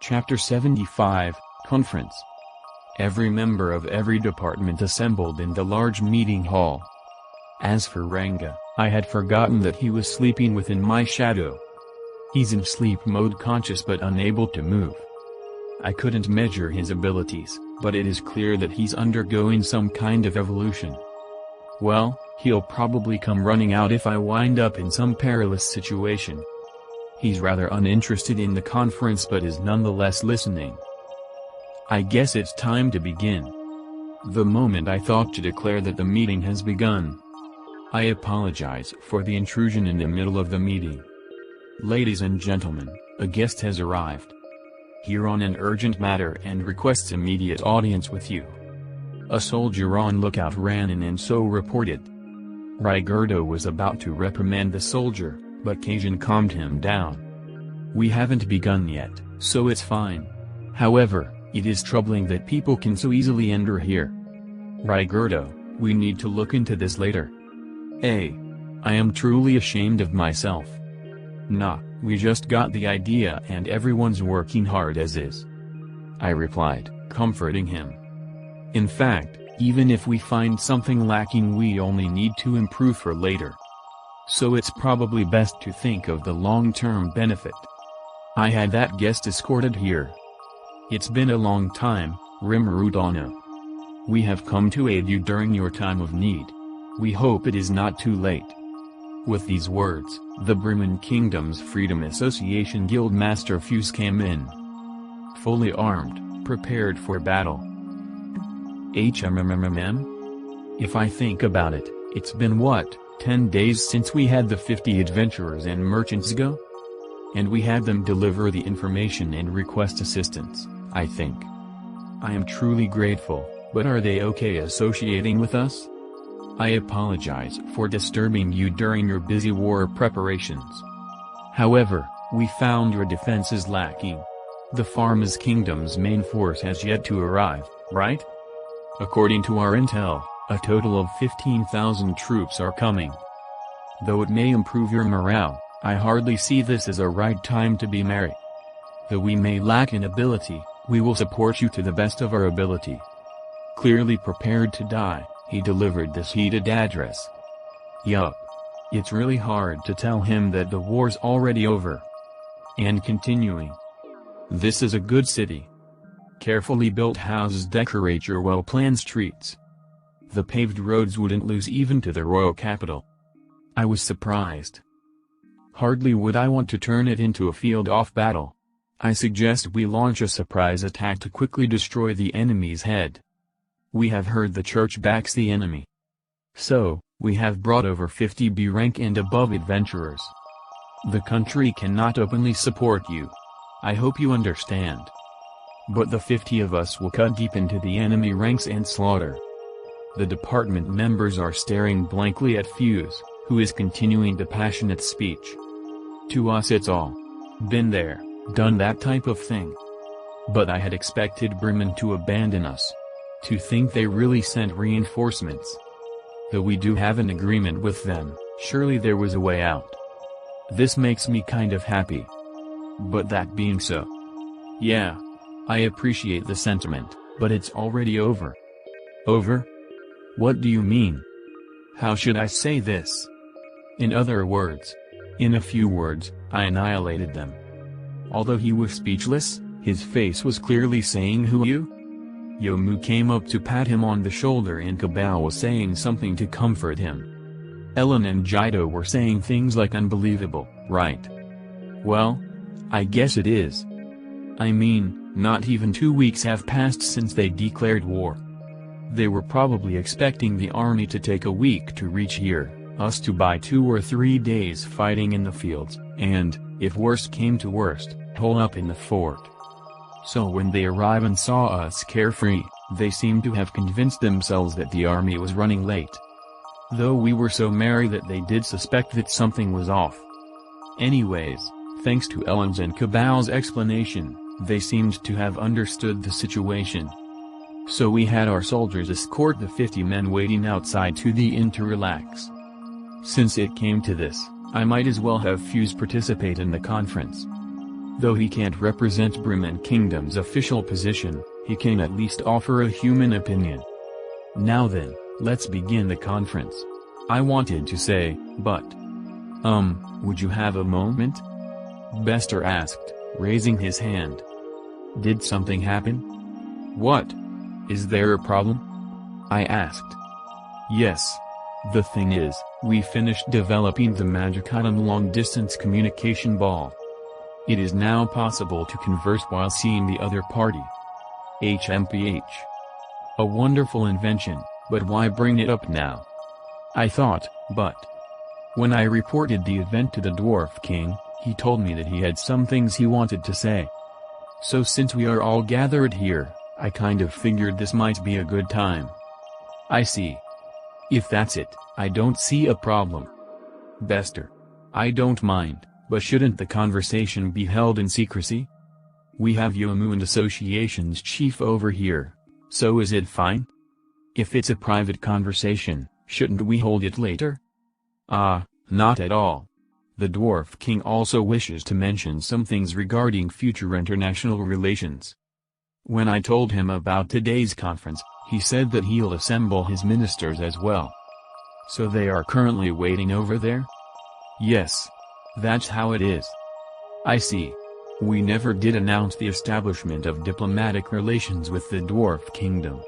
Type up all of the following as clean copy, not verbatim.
Chapter 75, Conference. Every member of every department assembled in the large meeting hall. As for Ranga, I had forgotten that he was sleeping within my shadow. He's in sleep mode, conscious but unable to move. I couldn't measure his abilities, but it is clear that he's undergoing some kind of evolution. Well, he'll probably come running out if I wind up in some perilous situation. He's rather uninterested in the conference but is nonetheless listening. I guess it's time to begin. The moment I thought to declare that the meeting has begun. I apologize for the intrusion in the middle of the meeting. Ladies and gentlemen, a guest has arrived here on an urgent matter and requests immediate audience with you. A soldier on lookout ran in and so reported. Rigoberto was about to reprimand the soldier, but Kajin calmed him down. We haven't begun yet, so it's fine. However, it is troubling that people can so easily enter here. Rigoberto, we need to look into this later. I am truly ashamed of myself. Nah, we just got the idea and everyone's working hard as is. I replied, comforting him. In fact, even if we find something lacking, we only need to improve for later. So it's probably best to think of the long-term benefit. I had that guest escorted here. It's been a long time, Rimurudano. We have come to aid you during your time of need. We hope it is not too late. With these words, the Bremen Kingdom's Freedom Association Guild Master Fuse came in. Fully armed, prepared for battle. If I think about it, it's been what, 10 days since we had the 50 adventurers and merchants go? And we had them deliver the information and request assistance, I think. I am truly grateful, but are they okay associating with us? I apologize for disturbing you during your busy war preparations. However, we found your defenses lacking. The Pharma's Kingdom's main force has yet to arrive, right? According to our intel, a total of 15,000 troops are coming. Though it may improve your morale, I hardly see this as a right time to be merry. Though we may lack in ability, we will support you to the best of our ability. Clearly prepared to die, he delivered this heated address. Yup. It's really hard to tell him that the war's already over. And continuing. This is a good city. Carefully built houses decorate your well-planned streets. The paved roads wouldn't lose even to the royal capital. I was surprised. Hardly would I want to turn it into a field of battle. I suggest we launch a surprise attack to quickly destroy the enemy's head. We have heard the church backs the enemy. So, we have brought over 50 B rank and above adventurers. The country cannot openly support you. I hope you understand. But the 50 of us will cut deep into the enemy ranks and slaughter. The department members are staring blankly at Fuse, who is continuing the passionate speech. To us it's all been there, done that type of thing. But I had expected Bremen to abandon us. To think they really sent reinforcements. Though we do have an agreement with them, surely there was a way out. This makes me kind of happy. But that being so. Yeah. I appreciate the sentiment, but it's already over. Over? What do you mean? How should I say this? In other words. In a few words, I annihilated them. Although he was speechless, his face was clearly saying who you? Yomu came up to pat him on the shoulder and Kabao was saying something to comfort him. Ellen and Jido were saying things like unbelievable, right? Well, I guess it is. I mean, not even 2 weeks have passed since they declared war. They were probably expecting the army to take a week to reach here, us to buy 2 or 3 days fighting in the fields, and, if worst came to worst, hole up in the fort. So when they arrived and saw us carefree, they seemed to have convinced themselves that the army was running late. Though we were so merry that they did suspect that something was off. Anyways, thanks to Ellen's and Kabao's explanation, they seemed to have understood the situation. So we had our soldiers escort the 50 men waiting outside to the inn to relax. Since it came to this, I might as well have Fuse participate in the conference. Though he can't represent Bremen Kingdom's official position, he can at least offer a human opinion. Now then, let's begin the conference. I wanted to say, but... would you have a moment? Bester asked, raising his hand. Did something happen? What? Is there a problem? I asked. Yes. The thing is, we finished developing the magic item long-distance communication ball. It is now possible to converse while seeing the other party. HMPH. A wonderful invention, but why bring it up now? I thought, but... When I reported the event to the Dwarf King, he told me that he had some things he wanted to say. So since we are all gathered here, I kind of figured this might be a good time. I see. If that's it, I don't see a problem. Bester. I don't mind, but shouldn't the conversation be held in secrecy? We have Yomu and Association's chief over here, so is it fine? If it's a private conversation, shouldn't we hold it later? Not at all. The Dwarf King also wishes to mention some things regarding future international relations. When I told him about today's conference, he said that he'll assemble his ministers as well. So they are currently waiting over there? Yes. That's how it is. I see. We never did announce the establishment of diplomatic relations with the Dwarf Kingdom.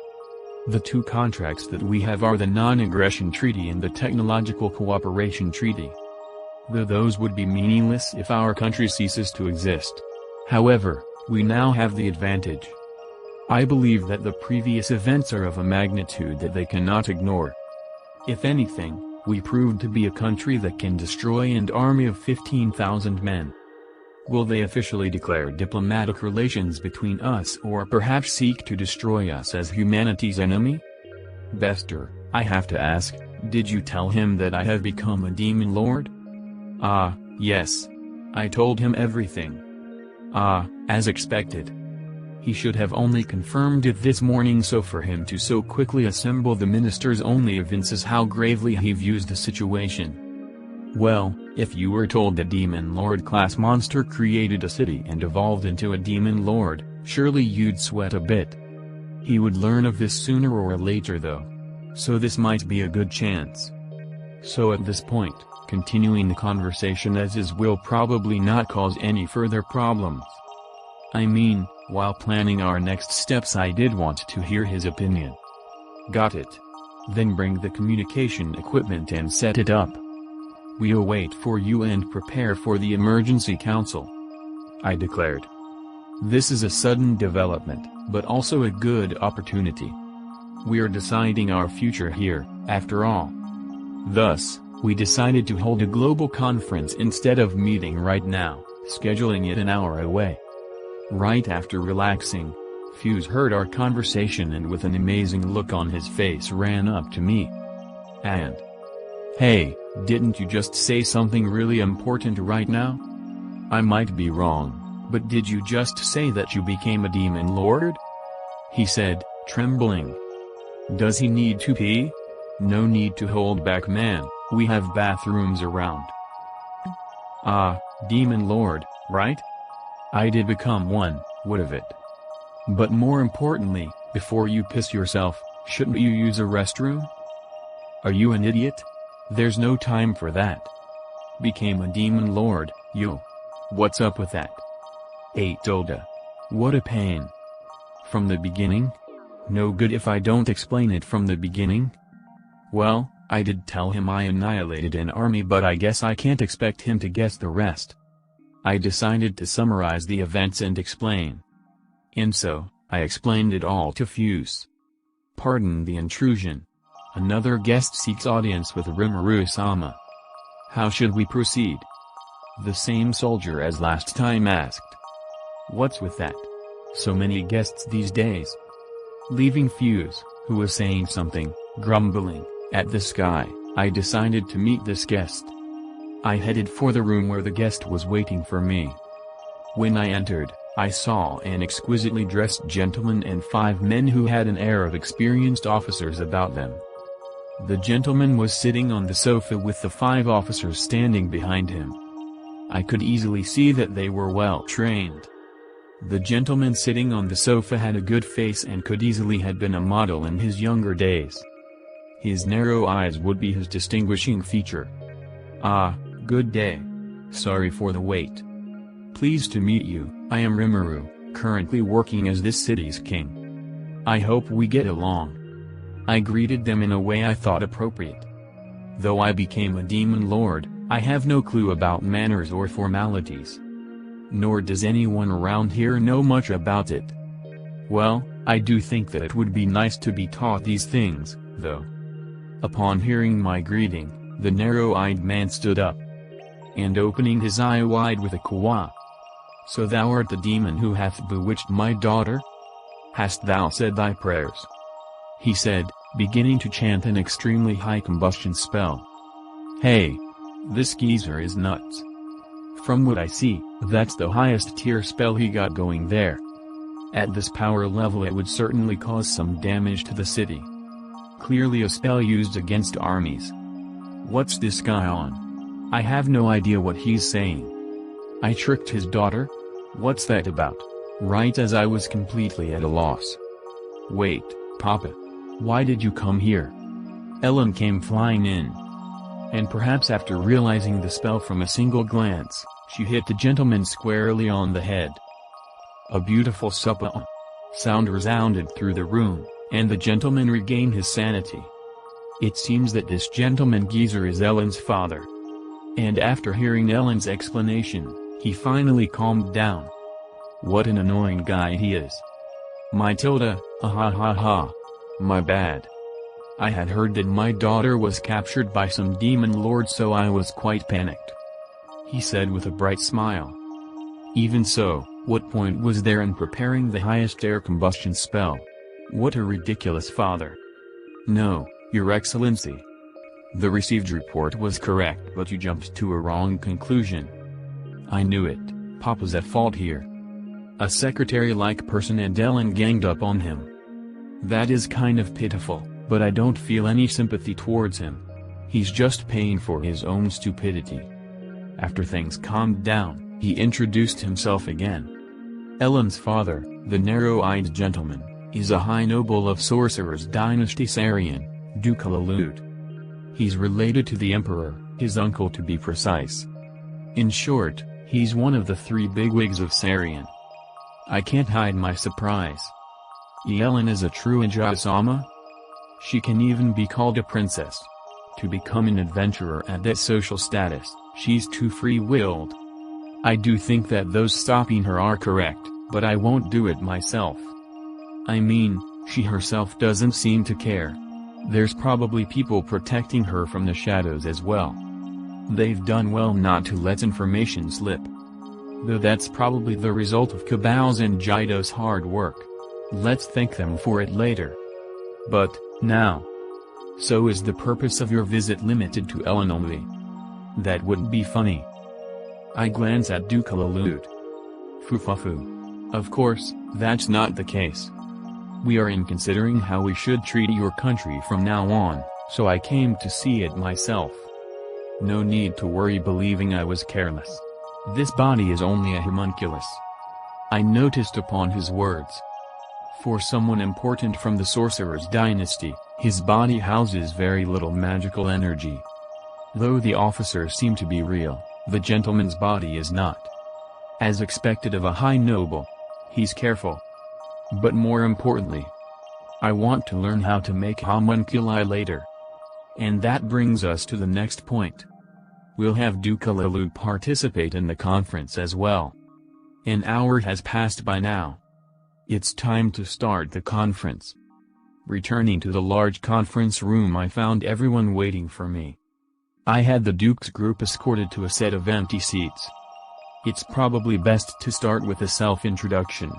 The two contracts that we have are the Non-Aggression Treaty and the Technological Cooperation Treaty. Though those would be meaningless if our country ceases to exist. However, we now have the advantage. I believe that the previous events are of a magnitude that they cannot ignore. If anything, we proved to be a country that can destroy an army of 15,000 men. Will they officially declare diplomatic relations between us or perhaps seek to destroy us as humanity's enemy? Bester, I have to ask, did you tell him that I have become a demon lord? Yes. I told him everything. As expected. He should have only confirmed it this morning, so for him to so quickly assemble the ministers only evinces how gravely he views the situation. Well, if you were told a demon lord class monster created a city and evolved into a demon lord, surely you'd sweat a bit. He would learn of this sooner or later though. So this might be a good chance. So at this point, continuing the conversation as is will probably not cause any further problems. I mean, while planning our next steps I did want to hear his opinion. Got it. Then bring the communication equipment and set it up. We'll wait for you and prepare for the emergency council. I declared. This is a sudden development, but also a good opportunity. We're deciding our future here, after all. Thus, we decided to hold a global conference instead of meeting right now, scheduling it an hour away. Right after relaxing, Fuse heard our conversation and with an amazing look on his face ran up to me. And, hey, didn't you just say something really important right now? I might be wrong, but did you just say that you became a demon lord? He said, trembling. Does he need to pee? No need to hold back, man, we have bathrooms around. Demon lord, right? I did become one, would of it. But more importantly, before you piss yourself, shouldn't you use a restroom? Are you an idiot? There's no time for that. Became a demon lord, you. What's up with that? 8 Tilda. What a pain. From the beginning? No good if I don't explain it from the beginning? Well, I did tell him I annihilated an army, but I guess I can't expect him to guess the rest. I decided to summarize the events and explain. And so, I explained it all to Fuse. Pardon the intrusion. Another guest seeks audience with Rimuru-sama. How should we proceed? The same soldier as last time asked. What's with that? So many guests these days. Leaving Fuse, who was saying something, grumbling, at the sky, I decided to meet this guest. I headed for the room where the guest was waiting for me. When I entered, I saw an exquisitely dressed gentleman and 5 men who had an air of experienced officers about them. The gentleman was sitting on the sofa with the 5 officers standing behind him. I could easily see that they were well trained. The gentleman sitting on the sofa had a good face and could easily have been a model in his younger days. His narrow eyes would be his distinguishing feature. "Ah, good day. Sorry for the wait. Pleased to meet you. I am Rimuru, currently working as this city's king. I hope we get along." I greeted them in a way I thought appropriate. Though I became a demon lord, I have no clue about manners or formalities. Nor does anyone around here know much about it. Well, I do think that it would be nice to be taught these things, though. Upon hearing my greeting, the narrow-eyed man stood up, and opening his eye wide with a "Kwa. So thou art the demon who hath bewitched my daughter? Hast thou said thy prayers?" he said, beginning to chant an extremely high combustion spell. "Hey! This geezer is nuts. From what I see, that's the highest tier spell he got going there. At this power level it would certainly cause some damage to the city. Clearly a spell used against armies. What's this guy on? I have no idea what he's saying. I tricked his daughter? What's that about?" Right as I was completely at a loss. "Wait, Papa. Why did you come here?" Ellen came flying in. And perhaps after realizing the spell from a single glance, she hit the gentleman squarely on the head. A beautiful suppa sound resounded through the room, and the gentleman regained his sanity. It seems that this gentleman geezer is Ellen's father. And after hearing Ellen's explanation, he finally calmed down. What an annoying guy he is. My Tilda, ha ha ha. My bad. I had heard that my daughter was captured by some demon lord, so I was quite panicked," he said with a bright smile. "Even so, what point was there in preparing the highest air combustion spell? What a ridiculous father." "No, Your Excellency. The received report was correct, but you jumped to a wrong conclusion." "I knew it. Papa's at fault here." A secretary-like person and Ellen ganged up on him. "That is kind of pitiful, but I don't feel any sympathy towards him. He's just paying for his own stupidity." After things calmed down, he introduced himself again. Ellen's father, the narrow-eyed gentleman, is a high noble of Sorcerer's Dynasty Sarian, Dukalalud. He's related to the Emperor, his uncle to be precise. In short, he's one of the three bigwigs of Sarian. I can't hide my surprise. Ellen is a true Inja-sama? She can even be called a princess. To become an adventurer at that social status, she's too free-willed. I do think that those stopping her are correct, but I won't do it myself. I mean, she herself doesn't seem to care. There's probably people protecting her from the shadows as well. They've done well not to let information slip. Though that's probably the result of Cabal's and Jido's hard work. Let's thank them for it later. But, now. So is the purpose of your visit limited to Ellen only? That wouldn't be funny. I glance at Dukalalud. Fufafu. Of course, that's not the case. We are in considering how we should treat your country from now on, so I came to see it myself. No need to worry believing I was careless. This body is only a homunculus. I noticed upon his words. For someone important from the Sorcerer's Dynasty, his body houses very little magical energy. Though the officers seem to be real, the gentleman's body is not. As expected of a high noble, he's careful. But more importantly, I want to learn how to make homunculi later. And that brings us to the next point. We'll have Dukalalud participate in the conference as well. An hour has passed by now. It's time to start the conference. Returning to the large conference room, I found everyone waiting for me. I had the Duke's group escorted to a set of empty seats. It's probably best to start with a self-introduction.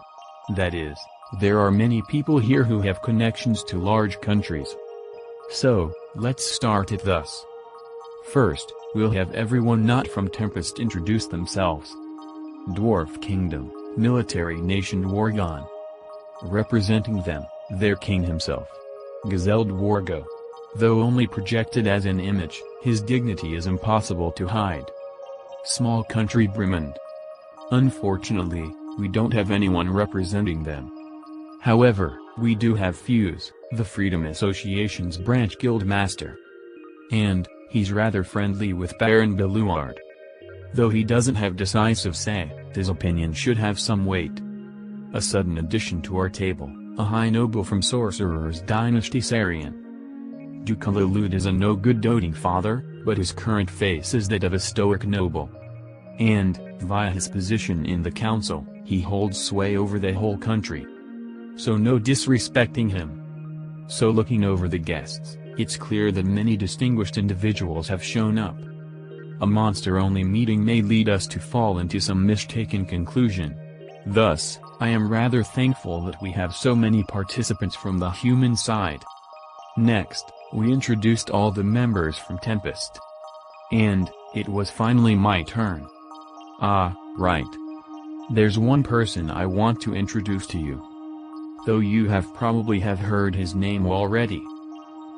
That is, there are many people here who have connections to large countries. So, let's start it thus. First, we'll have everyone not from Tempest introduce themselves. Dwarf Kingdom, military nation Worgon. Representing them, their king himself. Gazelle Dwargo. Though only projected as an image, his dignity is impossible to hide. small country Bremond. Unfortunately, we don't have anyone representing them. However, we do have Fuse, the Freedom Association's branch guild master. And, he's rather friendly with Baron Beluard. Though he doesn't have decisive say, his opinion should have some weight. A sudden addition to our table, a high noble from Sorcerer's Dynasty Sarian. Dukalalud is a no-good doting father, but his current face is that of a stoic noble. And, via his position in the council, he holds sway over the whole country. So no disrespecting him. So looking over the guests, it's clear that many distinguished individuals have shown up. A monster-only meeting may lead us to fall into some mistaken conclusion. Thus, I am rather thankful that we have so many participants from the human side. Next, we introduced all the members from Tempest. And, it was finally my turn. Ah, right. There's one person I want to introduce to you. Though you probably have heard his name already.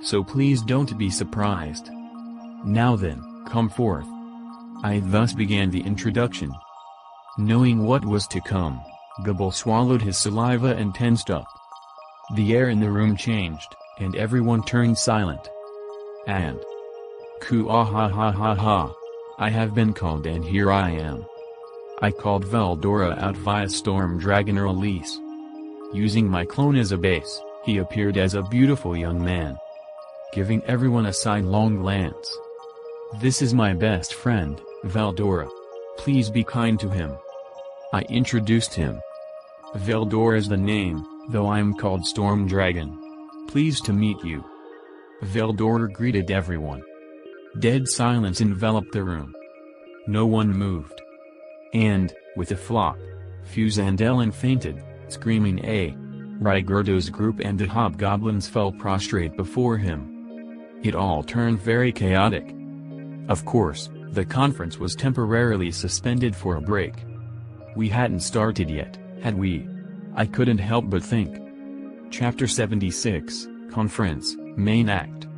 So please don't be surprised. Now then, come forth. I thus began the introduction. Knowing what was to come, Gabble swallowed his saliva and tensed up. The air in the room changed, and everyone turned silent. And ha. I have been called and here I am. I called Veldora out via Storm Dragon release. Using my clone as a base, he appeared as a beautiful young man. Giving everyone a sidelong glance. This is my best friend, Veldora. Please be kind to him. I introduced him. Veldora is the name, though I'm called Storm Dragon. Pleased to meet you. Veldora greeted everyone. Dead silence enveloped the room. No one moved. And, with a flop, Fuse and Ellen fainted, screaming a. Rigurdo's group and the hobgoblins fell prostrate before him. It all turned very chaotic. Of course, the conference was temporarily suspended for a break. We hadn't started yet, had we? I couldn't help but think. Chapter 76, Conference, Main Act.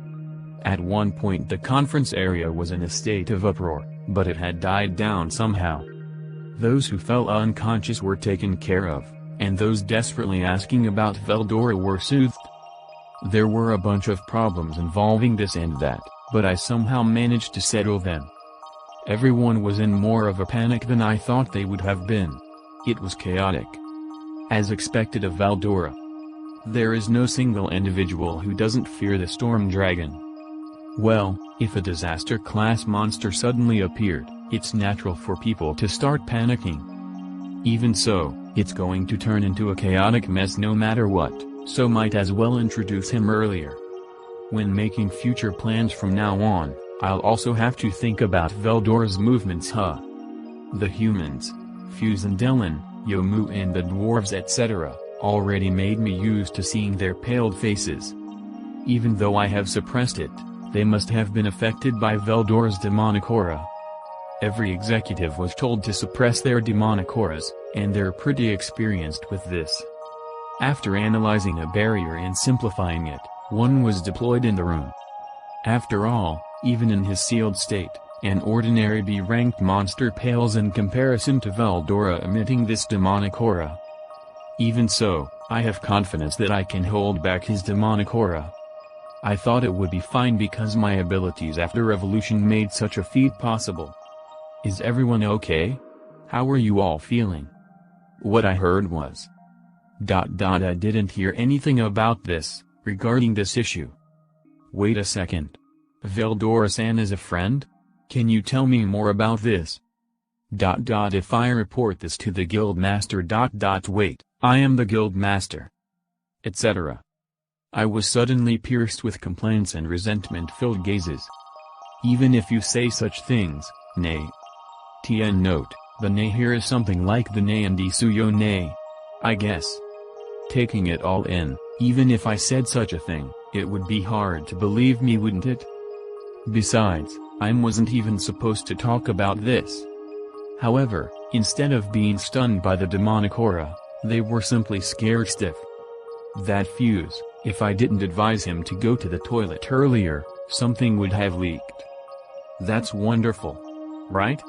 At one point the conference area was in a state of uproar, but it had died down somehow. Those who fell unconscious were taken care of, and those desperately asking about Veldora were soothed. There were a bunch of problems involving this and that, but I somehow managed to settle them. Everyone was in more of a panic than I thought they would have been. It was chaotic. As expected of Veldora. There is no single individual who doesn't fear the Storm Dragon. Well, if a disaster-class monster suddenly appeared, it's natural for people to start panicking. Even so, it's going to turn into a chaotic mess no matter what, so might as well introduce him earlier. When making future plans from now on, I'll also have to think about Veldora's movements. The humans, Fuse and Ellen, Yomu and the dwarves etc., already made me used to seeing their paled faces. Even though I have suppressed it, they must have been affected by Veldora's demonic aura. Every executive was told to suppress their demonic auras, and they're pretty experienced with this. After analyzing a barrier and simplifying it, one was deployed in the room. After all, even in his sealed state, an ordinary B-ranked monster pales in comparison to Veldora emitting this demonic aura. Even so, I have confidence that I can hold back his demonic aura. I thought it would be fine because my abilities after Revolution made such a feat possible. Is everyone okay? How are you all feeling? What I heard was... I didn't hear anything about this, regarding this issue. Wait a second. Veldora-san is a friend? Can you tell me more about this? If I report this to the guild master. Wait, I am the guild master. Etc. I was suddenly pierced with complaints and resentment-filled gazes. Even if you say such things, nay. TN note, the nay here is something like the nay and Isuyo nay. I guess. Taking it all in, even if I said such a thing, it would be hard to believe me, wouldn't it? Besides, I wasn't even supposed to talk about this. However, instead of being stunned by the demonic aura, they were simply scared stiff. That Fuse, if I didn't advise him to go to the toilet earlier, something would have leaked. That's wonderful. Right?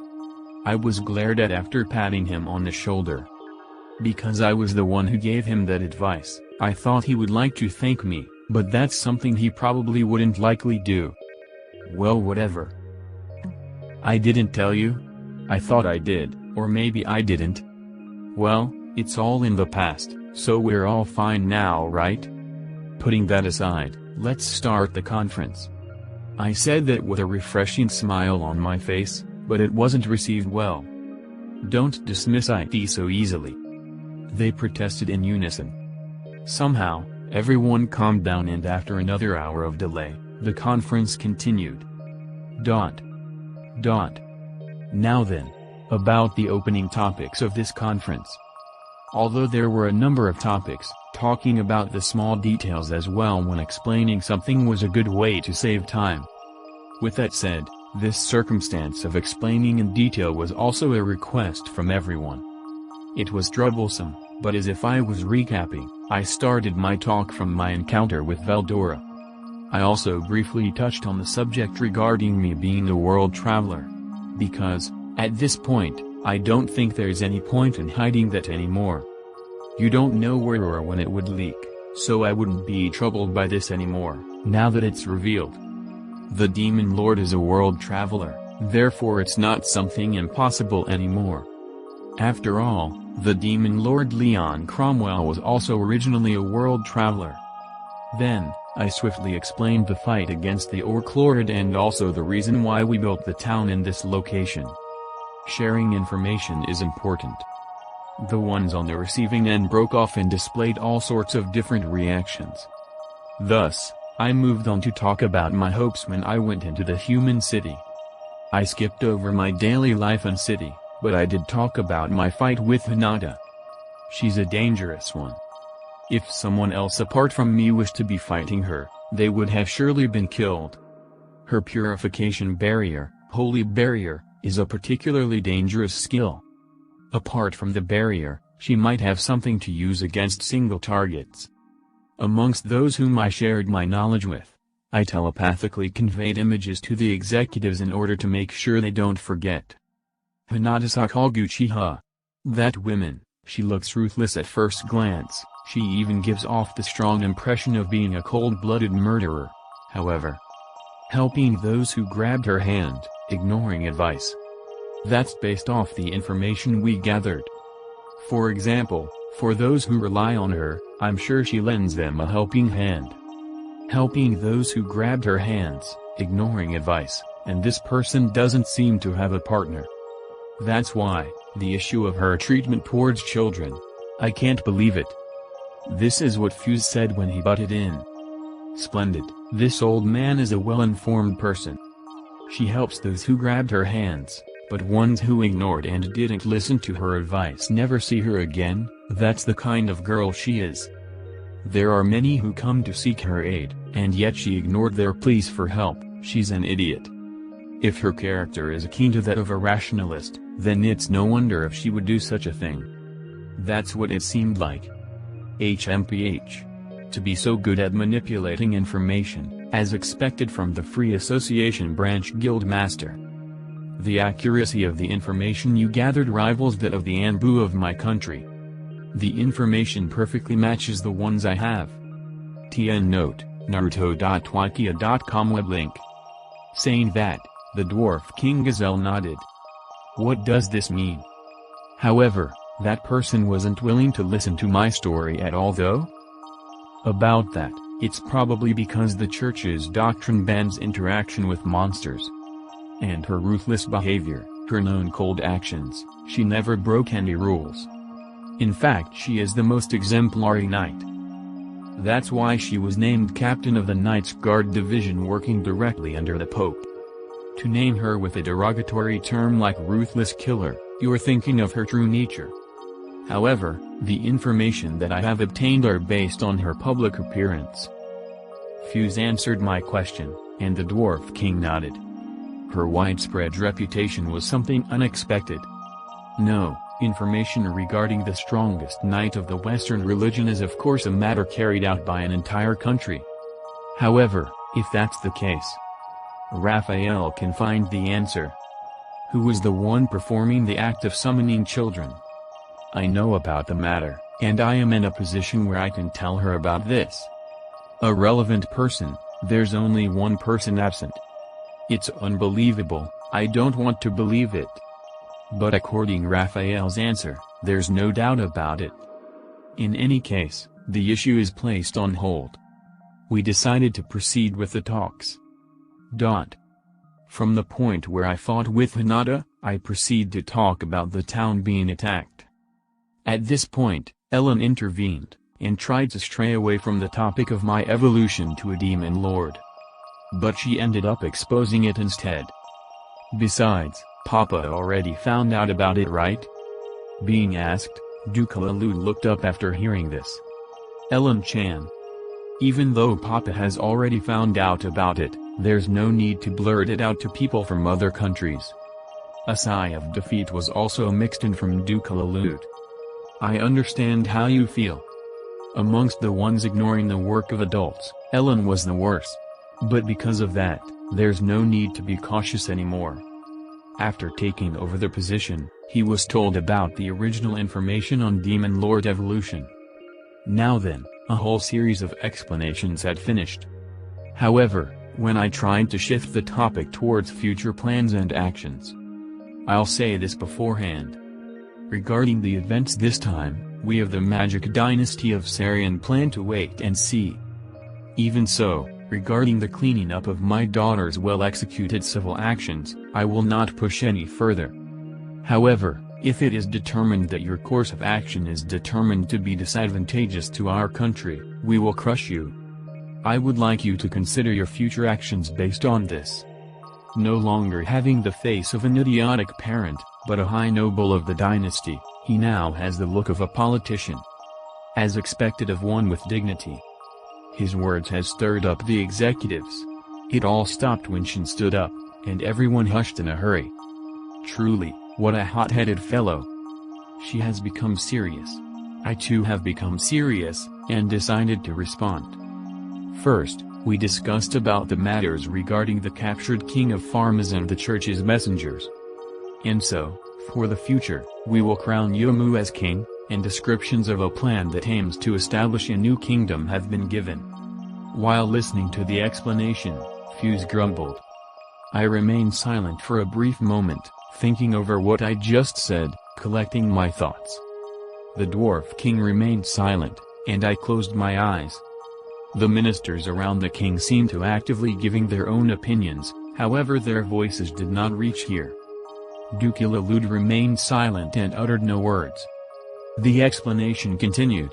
I was glared at after patting him on the shoulder. Because I was the one who gave him that advice, I thought he would like to thank me, but that's something he probably wouldn't likely do. Well, whatever. I didn't tell you? I thought I did, or maybe I didn't. Well, it's all in the past, so we're all fine now, right? Putting that aside, let's start the conference. I said that with a refreshing smile on my face, but it wasn't received well. Don't dismiss IT so easily. They protested in unison. Somehow, everyone calmed down, and after another hour of delay, the conference continued. Now then, about the opening topics of this conference. Although there were a number of topics, talking about the small details as well when explaining something was a good way to save time. With that said, this circumstance of explaining in detail was also a request from everyone. It was troublesome, but as if I was recapping, I started my talk from my encounter with Veldora. I also briefly touched on the subject regarding me being a world traveler. Because, at this point, I don't think there's any point in hiding that anymore. You don't know where or when it would leak, so I wouldn't be troubled by this anymore, now that it's revealed. The Demon Lord is a world traveler, therefore it's not something impossible anymore. After all, the Demon Lord Leon Cromwell was also originally a world traveler. Then, I swiftly explained the fight against the Orc Lord and also the reason why we built the town in this location. Sharing information is important. The ones on the receiving end broke off and displayed all sorts of different reactions. Thus, I moved on to talk about my hopes when I went into the human city. I skipped over my daily life and city, but I did talk about my fight with Hinata. She's a dangerous one. If someone else apart from me wished to be fighting her, they would have surely been killed. Her purification barrier, holy barrier, is a particularly dangerous skill. Apart from the barrier, she might have something to use against single targets. Amongst those whom I shared my knowledge with, I telepathically conveyed images to the executives in order to make sure they don't forget. Hinata Sakaguchi. That woman, she looks ruthless at first glance, she even gives off the strong impression of being a cold-blooded murderer. However, helping those who grabbed her hand, ignoring advice. That's based off the information we gathered. For example, for those who rely on her, I'm sure she lends them a helping hand. Helping those who grabbed her hands, ignoring advice, and this person doesn't seem to have a partner. That's why, the issue of her treatment towards children. I can't believe it. This is what Fuse said when he butted in. Splendid, this old man is a well-informed person. She helps those who grabbed her hands, but ones who ignored and didn't listen to her advice never see her again. That's the kind of girl she is. There are many who come to seek her aid, and yet she ignored their pleas for help. She's an idiot. If her character is akin to that of a rationalist, then it's no wonder if she would do such a thing. That's what it seemed like. HMPH. To be so good at manipulating information, as expected from the Free Association Branch Guild Master. The accuracy of the information you gathered rivals that of the Anbu of my country. The information perfectly matches the ones I have. TN note, Naruto.wikia.com web link. Saying that, the Dwarf King Gazelle nodded. What does this mean? However, that person wasn't willing to listen to my story at all though? About that, it's probably because the church's doctrine bans interaction with monsters. And her ruthless behavior, her known cold actions, she never broke any rules. In fact, she is the most exemplary knight. That's why she was named captain of the Knights Guard division working directly under the Pope. To name her with a derogatory term like ruthless killer, you're thinking of her true nature. However, the information that I have obtained are based on her public appearance. Fuse answered my question, and the Dwarf King nodded. Her widespread reputation was something unexpected. No, information regarding the strongest knight of the Western religion is of course a matter carried out by an entire country. However, if that's the case, Raphael can find the answer. Who was the one performing the act of summoning children? I know about the matter, and I am in a position where I can tell her about this. A relevant person, there's only one person absent. It's unbelievable, I don't want to believe it. But according Raphael's answer, there's no doubt about it. In any case, the issue is placed on hold. We decided to proceed with the talks. From the point where I fought with Hinata, I proceed to talk about the town being attacked. At this point, Ellen intervened, and tried to stray away from the topic of my evolution to a demon lord. But she ended up exposing it instead. Besides, Papa already found out about it, right? Being asked, Duke-Lalu looked up after hearing this. Ellen-chan. Even though Papa has already found out about it, there's no need to blurt it out to people from other countries. A sigh of defeat was also mixed in from Duke-Lalu. I understand how you feel. Amongst the ones ignoring the work of adults, Ellen was the worst. But because of that, there's no need to be cautious anymore. After taking over the position, he was told about the original information on Demon Lord evolution. Now then, a whole series of explanations had finished. However, when I tried to shift the topic towards future plans and actions, I'll say this beforehand. Regarding the events this time, we of the Magic Dynasty of Sarian plan to wait and see. Even so, regarding the cleaning up of my daughter's well-executed civil actions, I will not push any further. However, if it is determined that your course of action is determined to be disadvantageous to our country, we will crush you. I would like you to consider your future actions based on this. No longer having the face of an idiotic parent, but a high noble of the dynasty, he now has the look of a politician. As expected of one with dignity. His words has stirred up the executives. It all stopped when Shin stood up, and everyone hushed in a hurry. Truly, what a hot-headed fellow. She has become serious. I too have become serious, and decided to respond. First, we discussed about the matters regarding the captured king of Pharmas and the church's messengers. And so, for the future, we will crown Yomu as king, and descriptions of a plan that aims to establish a new kingdom have been given. While listening to the explanation, Fuse grumbled. I remained silent for a brief moment, thinking over what I just said, collecting my thoughts. The dwarf king remained silent, and I closed my eyes. The ministers around the king seemed to actively giving their own opinions, however their voices did not reach here. Duke-Lalu remained silent and uttered no words. The explanation continued.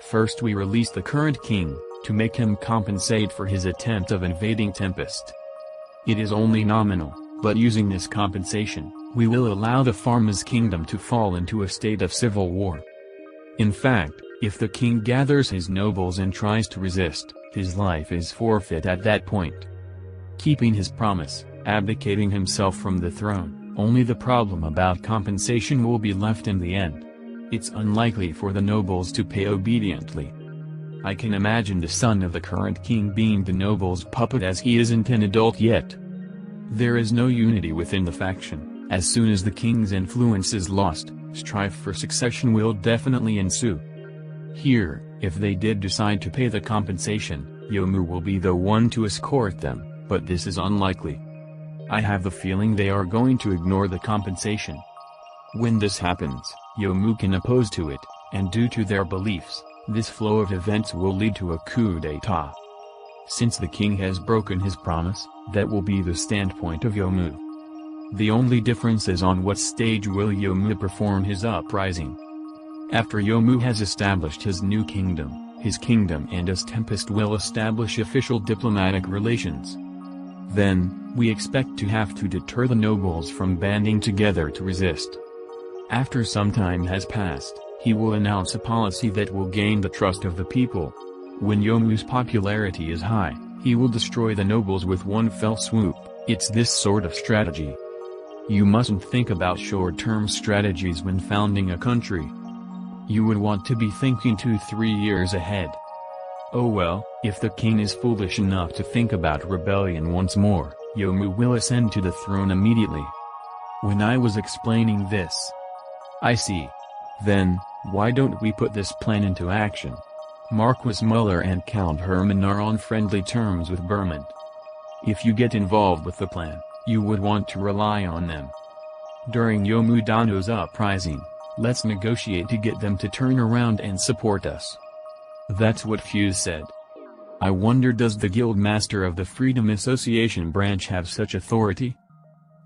First we release the current king, to make him compensate for his attempt of invading Tempest. It is only nominal, but using this compensation, we will allow the Pharma's kingdom to fall into a state of civil war. In fact, if the king gathers his nobles and tries to resist, his life is forfeit at that point. Keeping his promise, abdicating himself from the throne, only the problem about compensation will be left in the end. It's unlikely for the nobles to pay obediently. I can imagine the son of the current king being the noble's puppet as he isn't an adult yet. There is no unity within the faction. As soon as the king's influence is lost, strife for succession will definitely ensue. Here, if they did decide to pay the compensation, Yomu will be the one to escort them, but this is unlikely. I have the feeling they are going to ignore the compensation. When this happens, Yomu can oppose to it, and due to their beliefs, this flow of events will lead to a coup d'état. Since the king has broken his promise, that will be the standpoint of Yomu. The only difference is on what stage will Yomu perform his uprising. After Yomu has established his new kingdom, his kingdom and his Tempest will establish official diplomatic relations. Then, we expect to have to deter the nobles from banding together to resist. After some time has passed, he will announce a policy that will gain the trust of the people. When Yomu's popularity is high, he will destroy the nobles with one fell swoop. It's this sort of strategy. You mustn't think about short-term strategies when founding a country. You would want to be thinking 2-3 years ahead. Oh well, if the king is foolish enough to think about rebellion once more, Yomu will ascend to the throne immediately. when I was explaining this. I see. Then, why don't we put this plan into action? Marquis Muller and Count Hermann are on friendly terms with Bermond. If you get involved with the plan, you would want to rely on them. During Yomudano's uprising, let's negotiate to get them to turn around and support us. That's what Fuse said. I wonder, does the guild master of the Freedom Association branch have such authority?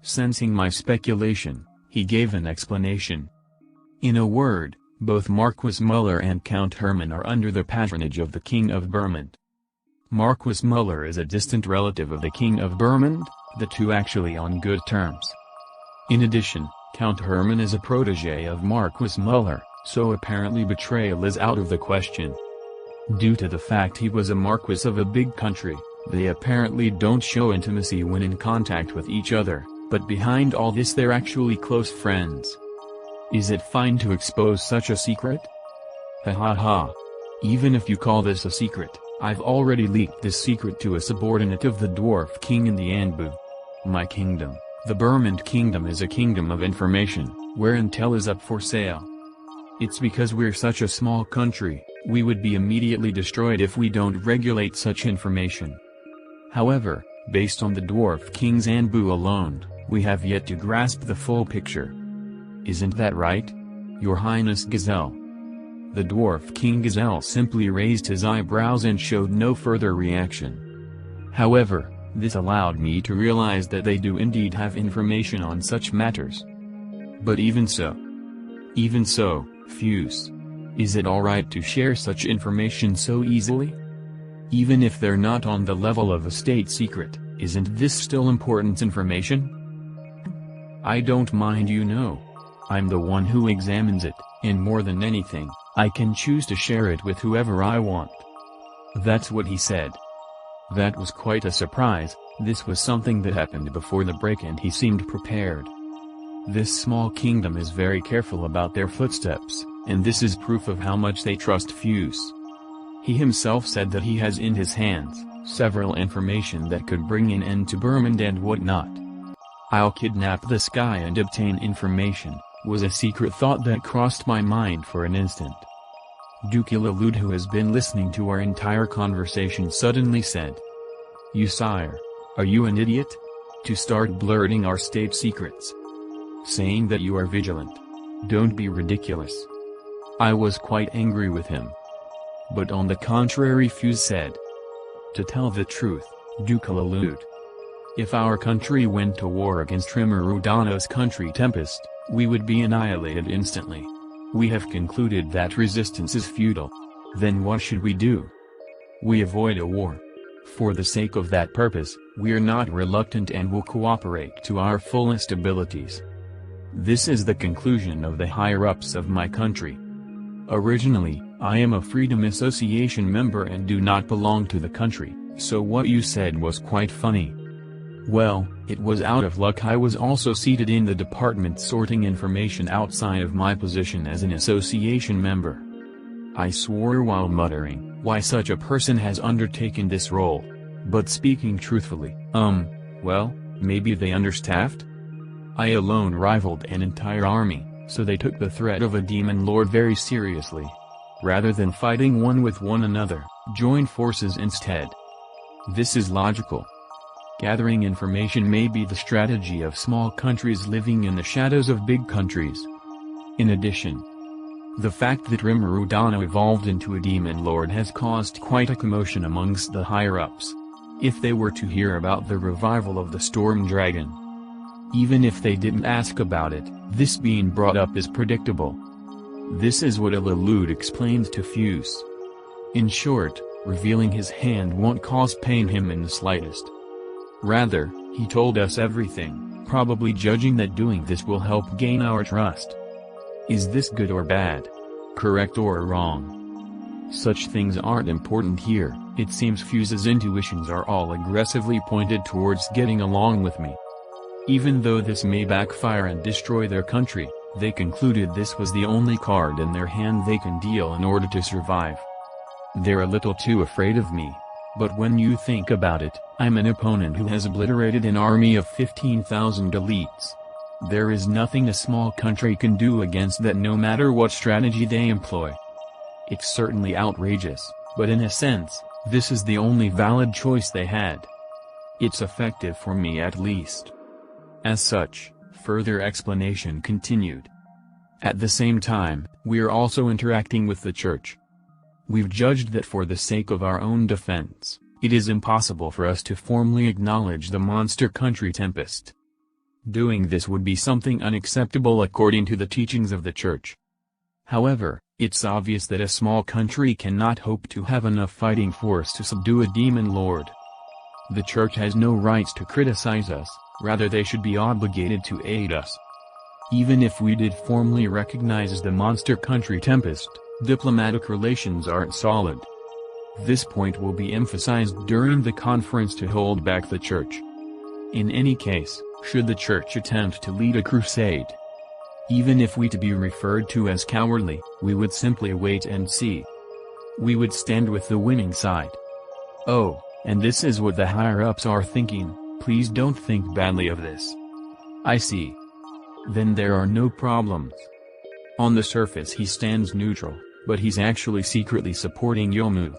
Sensing my speculation, he gave an explanation. In a word, both Marquis Muller and Count Hermann are under the patronage of the King of Bermond. Marquis Muller is a distant relative of the King of Bermond, the two actually on good terms. In addition, Count Hermann is a protege of Marquis Muller, so apparently betrayal is out of the question. Due to the fact he was a marquis of a big country, they apparently don't show intimacy when in contact with each other, but behind all this they're actually close friends. Is it fine to expose such a secret? Ha ha ha. Even if you call this a secret, I've already leaked this secret to a subordinate of the Dwarf King in the Anbu. My kingdom, the Bermond Kingdom, is a kingdom of information, where intel is up for sale. It's because we're such a small country, we would be immediately destroyed if we don't regulate such information. However, based on the Dwarf King's Anbu alone, we have yet to grasp the full picture. Isn't that right, Your Highness Gazelle? The Dwarf King Gazelle simply raised his eyebrows and showed no further reaction. However, this allowed me to realize that they do indeed have information on such matters. But even so, Fuse, is it alright to share such information so easily? Even if they're not on the level of a state secret, isn't this still important information? I don't mind, you know. I'm the one who examines it, and more than anything, I can choose to share it with whoever I want. That's what he said. That was quite a surprise. This was something that happened before the break and he seemed prepared. This small kingdom is very careful about their footsteps, and this is proof of how much they trust Fuse. He himself said that he has in his hands several information that could bring an end to Bermond and whatnot. I'll kidnap this guy and obtain information, was a secret thought that crossed my mind for an instant. Duke Ilalud, who has been listening to our entire conversation, suddenly said, "You sire, are you an idiot? To start blurting our state secrets? Saying that you are vigilant. Don't be ridiculous." I was quite angry with him. But on the contrary, Fuse said, "To tell the truth, Duke Ilalud, if our country went to war against Rimurudano's country Tempest, we would be annihilated instantly. We have concluded that resistance is futile. Then what should we do? We avoid a war. For the sake of that purpose, we are not reluctant and will cooperate to our fullest abilities." This is the conclusion of the higher-ups of my country. Originally, I am a Freedom Association member and do not belong to the country, so what you said was quite funny. Well, it was out of luck. I was also seated in the department sorting information outside of my position as an association member. I swore while muttering, why such a person has undertaken this role. But speaking truthfully, well, maybe they understaffed? I alone rivaled an entire army, so they took the threat of a demon lord very seriously. Rather than fighting one with one another, joined forces instead. This is logical. Gathering information may be the strategy of small countries living in the shadows of big countries. In addition, the fact that Rimurudano evolved into a demon lord has caused quite a commotion amongst the higher-ups. If they were to hear about the revival of the Storm Dragon, even if they didn't ask about it, this being brought up is predictable. This is what Ilalud explained to Fuse. In short, revealing his hand won't cause pain him in the slightest. Rather, he told us everything, probably judging that doing this will help gain our trust. Is this good or bad? Correct or wrong? Such things aren't important here. It seems Fuse's intuitions are all aggressively pointed towards getting along with me. Even though this may backfire and destroy their country, they concluded this was the only card in their hand they can deal in order to survive. They're a little too afraid of me. But when you think about it, I'm an opponent who has obliterated an army of 15,000 elites. There is nothing a small country can do against that, no matter what strategy they employ. It's certainly outrageous, but in a sense, this is the only valid choice they had. It's effective for me at least. As such, further explanation continued. At the same time, we are also interacting with the church. We've judged that for the sake of our own defense, it is impossible for us to formally acknowledge the monster country Tempest. Doing this would be something unacceptable according to the teachings of the church. However, it's obvious that a small country cannot hope to have enough fighting force to subdue a demon lord. The church has no rights to criticize us, rather they should be obligated to aid us. Even if we did formally recognize the monster country Tempest, diplomatic relations aren't solid. This point will be emphasized during the conference to hold back the church. In any case, should the church attempt to lead a crusade, even if we to be referred to as cowardly, we would simply wait and see. We would stand with the winning side. Oh, and this is what the higher-ups are thinking. Please don't think badly of this. I see. Then there are no problems. On the surface he stands neutral, but he's actually secretly supporting Yomu.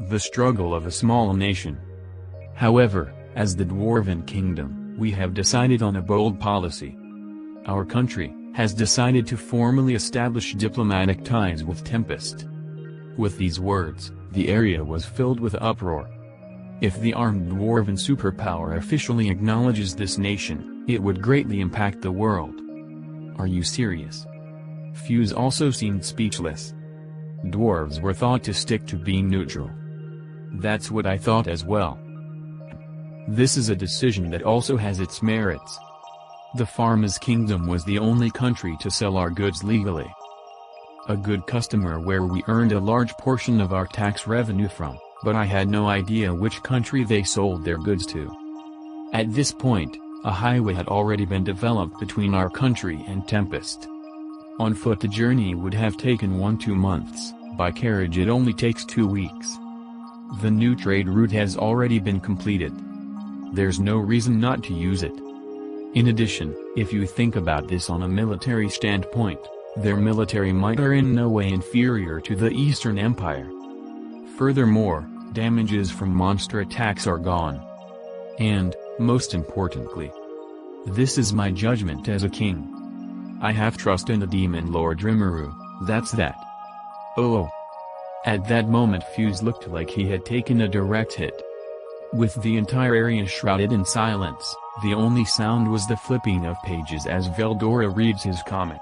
The struggle of a small nation. However, as the Dwarven Kingdom, we have decided on a bold policy. Our country has decided to formally establish diplomatic ties with Tempest. With these words, the area was filled with uproar. If the armed Dwarven superpower officially acknowledges this nation, it would greatly impact the world. Are you serious? Fuse also seemed speechless. Dwarves were thought to stick to being neutral. That's what I thought as well. This is a decision that also has its merits. The Pharma's Kingdom was the only country to sell our goods legally. A good customer where we earned a large portion of our tax revenue from, but I had no idea which country they sold their goods to. At this point, a highway had already been developed between our country and Tempest. On foot the journey would have taken 1-2 months, by carriage it only takes 2 weeks. The new trade route has already been completed. There's no reason not to use it. In addition, if you think about this on a military standpoint, their military might are in no way inferior to the Eastern Empire. Furthermore, damages from monster attacks are gone. And, most importantly, this is my judgment as a king. I have trust in the demon lord Rimuru, that's that. Oh. At that moment Fuse looked like he had taken a direct hit. With the entire area shrouded in silence, the only sound was the flipping of pages as Veldora reads his comic.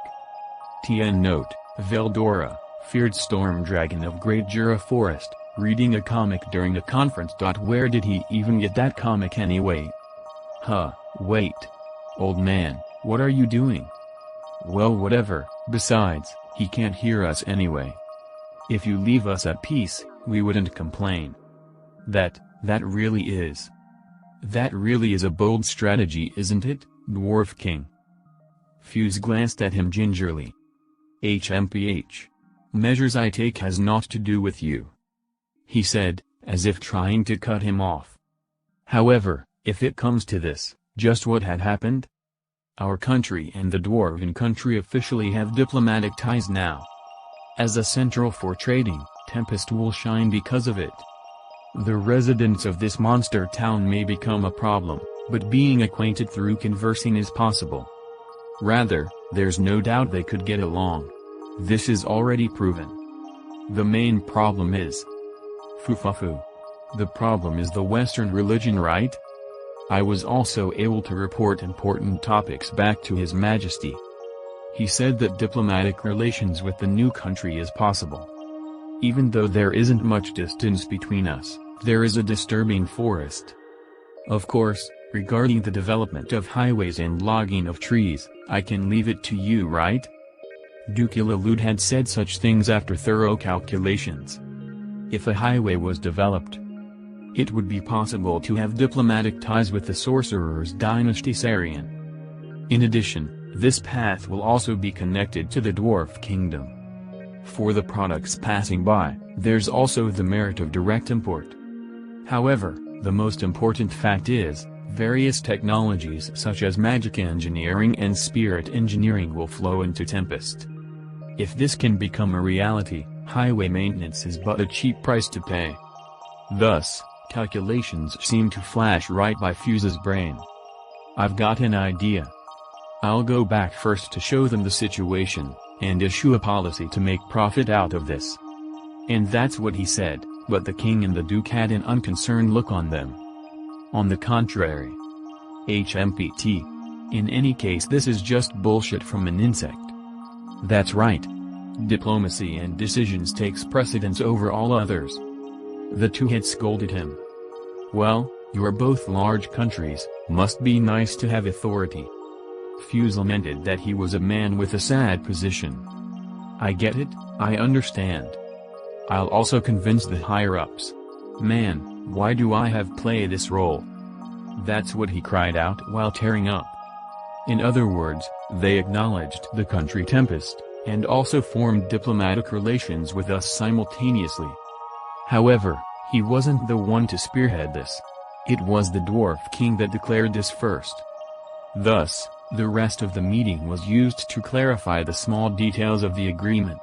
TN note, Veldora, feared storm dragon of Great Jura Forest, reading a comic during a conference. Where did he even get that comic anyway? Wait. Old man, what are you doing? Well, whatever, besides, he can't hear us anyway. If you leave us at peace, we wouldn't complain. That really is a bold strategy, isn't it, Dwarf King? Fuse glanced at him gingerly. HMPH. Measures I take has naught to do with you, he said, as if trying to cut him off. However, if it comes to this, just what had happened? Our country and the Dwarven country officially have diplomatic ties now. As a central for trading, Tempest will shine because of it. The residents of this monster town may become a problem, but being acquainted through conversing is possible. Rather, there's no doubt they could get along. This is already proven. The main problem is... Fufafu. The problem is the Western religion, right? I was also able to report important topics back to His Majesty. He said that diplomatic relations with the new country is possible. Even though there isn't much distance between us, there is a disturbing forest. Of course, regarding the development of highways and logging of trees, I can leave it to you, right? Dukilalud had said such things after thorough calculations. If a highway was developed, it would be possible to have diplomatic ties with the Sorcerer's dynasty Sarian. In addition, this path will also be connected to the Dwarf Kingdom. For the products passing by, there's also the merit of direct import. However, the most important fact is, Various technologies such as magic engineering and spirit engineering will flow into Tempest. If this can become a reality, highway maintenance is but a cheap price to pay. Thus, calculations seem to flash right by Fuse's brain. I've got an idea. I'll go back first to show them the situation, and issue a policy to make profit out of this. And that's what he said, but the king and the duke had an unconcerned look on them. On the contrary. HMPT. In any case, this is just bullshit from an insect. That's right. Diplomacy and decisions takes precedence over all others. The two had scolded him. Well, you're both large countries, must be nice to have authority. Fuse lamented that he was a man with a sad position. I get it, I understand. I'll also convince the higher-ups. Man, why do I have play this role? That's what he cried out while tearing up. In other words, they acknowledged the country Tempest, and also formed diplomatic relations with us simultaneously. However, he wasn't the one to spearhead this. It was the Dwarf King that declared this first. Thus, the rest of the meeting was used to clarify the small details of the agreement.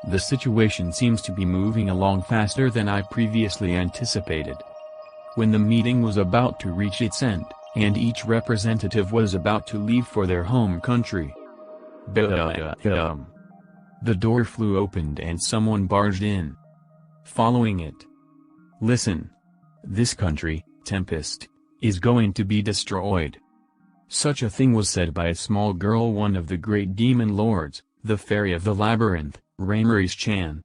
The situation seems to be moving along faster than I previously anticipated. When the meeting was about to reach its end, and each representative was about to leave for their home country. The door flew open and someone barged in. Following it. Listen. This country, Tempest, is going to be destroyed. Such a thing was said by a small girl, one of the great demon lords, the fairy of the labyrinth, Raymaris Chan,